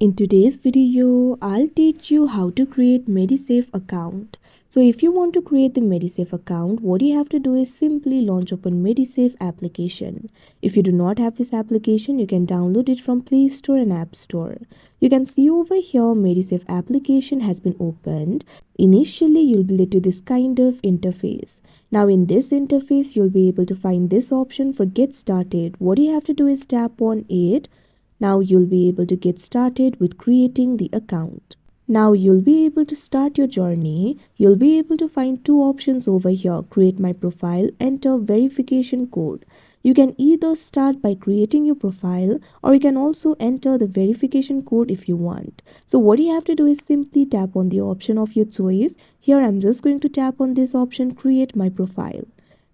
In today's video, I'll teach you how to create Medisafe account. So if you want to create the Medisafe account, what you have to do is simply launch open Medisafe application. If you do not have this application, you can download it from Play Store and App Store. You can see over here Medisafe application has been opened. Initially, you'll be led to this kind of interface. Now in this interface, you'll be able to find this option for get started. What you have to do is tap on it. Now you'll be able to get started with creating the account. Now you'll be able to start your journey. You'll be able to find two options over here: create my profile, enter verification code. You can either start by creating your profile, or you can also enter the verification code if you want. So what you have to do is simply tap on the option of your choice. Here I'm just going to tap on this option, create my profile.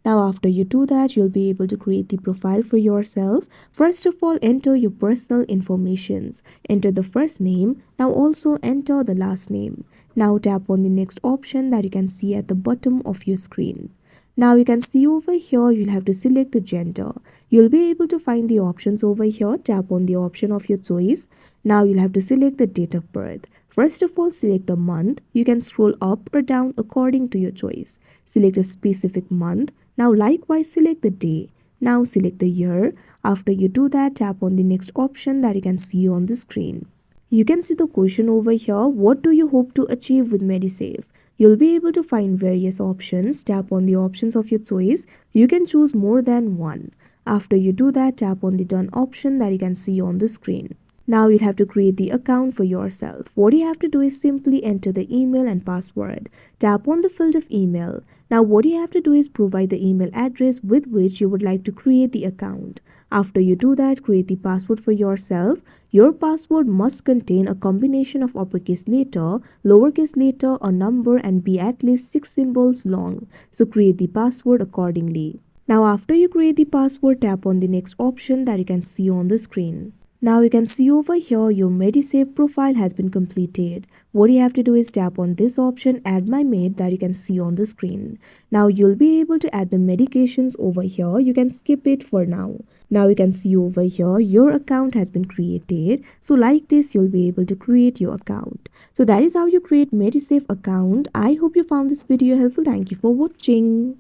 Now after you do that, you'll be able to create the profile for yourself. First of all, enter your personal informations. Enter the first name. Now also enter the last name. Now tap on the next option that you can see at the bottom of your screen. Now you can see over here, you'll have to select the gender. You'll be able to find the options over here. Tap on the option of your choice. Now you'll have to select the date of birth. First of all, select the month. You can scroll up or down according to your choice. Select a specific month. Now likewise select the day. Now select the year. After you do that, tap on the next option that you can see on the screen. You can see the question over here, what do you hope to achieve with Medisafe? You'll be able to find various options. Tap on the options of your choice. You can choose more than one. After you do that, tap on the done option that you can see on the screen. Now you'll have to create the account for yourself. What you have to do is simply enter the email and password. Tap on the field of email. Now what you have to do is provide the email address with which you would like to create the account. After you do that, create the password for yourself. Your password must contain a combination of uppercase letter, lowercase letter, a number, and be at least 6 symbols long. So create the password accordingly. Now after you create the password, tap on the next option that you can see on the screen. Now you can see over here your Medisafe profile has been completed. What you have to do is tap on this option, add my mate, that you can see on the screen. Now you'll be able to add the medications over here. You can skip it for now. Now you can see over here your account has been created. So like this, you'll be able to create your account. So that is how you create Medisafe account. I hope you found this video helpful. Thank you for watching.